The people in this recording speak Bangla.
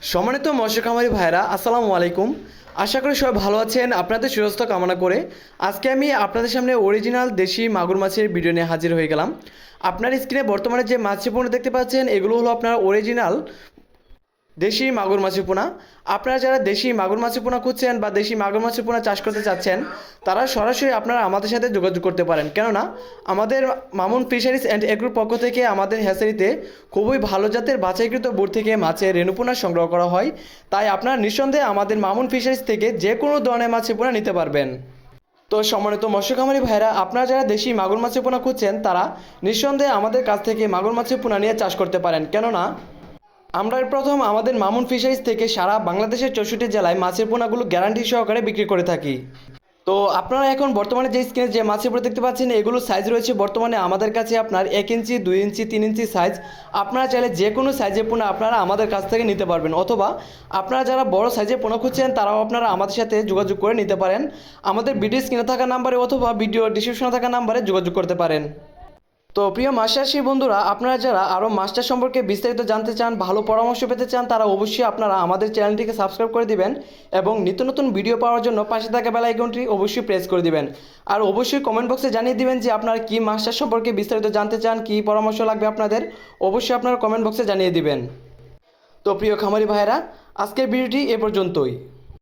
সম্মানিত মৎস্য খামারি ভাইরা আসসালামু আলাইকুম। আশা করি সবাই ভালো আছেন। আপনাদের সুস্বাস্থ্য কামনা করে আজকে আমি আপনাদের সামনে অরিজিনাল দেশি মাগুর মাছের ভিডিও নিয়ে হাজির হয়ে গেলাম। আপনার স্ক্রিনে বর্তমানে যে মাছের পোনা দেখতে পাচ্ছেন এগুলো হলো আপনার অরিজিনাল দেশি মাগুর মাছের পোনা। আপনারা যারা দেশি মাগুর মাছের পোনা খুঁজছেন বা দেশি মাগুর মাছের পোনা চাষ করতে চাচ্ছেন তারা সরাসরি আপনারা আমাদের সাথে যোগাযোগ করতে পারেন, কেননা আমাদের মামুন ফিশারিজ অ্যান্ড এগ্রোর পক্ষ থেকে আমাদের হ্যাচারিতে খুবই ভালো জাতের বাছাইকৃত বুট থেকে মাছের রেণুপোনা সংগ্রহ করা হয়। তাই আপনারা নিঃসন্দেহে আমাদের মামুন ফিশারিজ থেকে যে কোনো ধরনের মাছের পোনা নিতে পারবেন। তো সম্মানিত মৎস্য খামারি ভাইরা, আপনারা যারা দেশি মাগুর মাছের পোনা খুঁজছেন তারা নিঃসন্দেহে আমাদের কাছ থেকে মাগুর মাছের পোনা নিয়ে চাষ করতে পারেন, কেননা আমরা প্রথম আমাদের মামুন ফিশারিজ থেকে সারা বাংলাদেশের 64 জেলায় মাছের পোনাগুলো গ্যারান্টি সহকারে বিক্রি করে থাকি। তো আপনারা এখন বর্তমানে যে স্ক্রিনে যে মাছের পোনা দেখতে পাচ্ছেন এগুলো সাইজ রয়েছে বর্তমানে আমাদের কাছে আপনার 1 ইঞ্চি, 2 ইঞ্চি, 3 ইঞ্চি সাইজ। আপনারা চাইলে যে কোনো সাইজের পোনা আপনারা আমাদের কাছ থেকে নিতে পারবেন, অথবা আপনারা যারা বড় সাইজের পোনা খুঁজছেন তারাও আপনারা আমাদের সাথে যোগাযোগ করে নিতে পারেন। আমাদের ভিডিও স্ক্রিনে থাকা নাম্বারে অথবা ভিডিও ডিসক্রিপশনে থাকা নাম্বারে যোগাযোগ করতে পারেন। তো প্রিয় মাছ চাষী বন্ধুরা, আপনারা যারা আরও মাছ চাষ সম্পর্কে বিস্তারিত জানতে চান, ভালো পরামর্শ পেতে চান, তারা অবশ্যই আপনারা আমাদের চ্যানেলটিকে সাবস্ক্রাইব করে দিবেন এবং নিত্য নতুন ভিডিও পাওয়ার জন্য পাশে থাকা বেল আইকনটি অবশ্যই প্রেস করে দিবেন। আর অবশ্যই কমেন্ট বক্সে জানিয়ে দিবেন যে আপনারা কী মাছ চাষ সম্পর্কে বিস্তারিত জানতে চান, কী পরামর্শ লাগবে আপনাদের, অবশ্যই আপনারা কমেন্ট বক্সে জানিয়ে দিবেন। তো প্রিয় খামারি ভাইয়েরা, আজকের ভিডিওটি এ পর্যন্তই।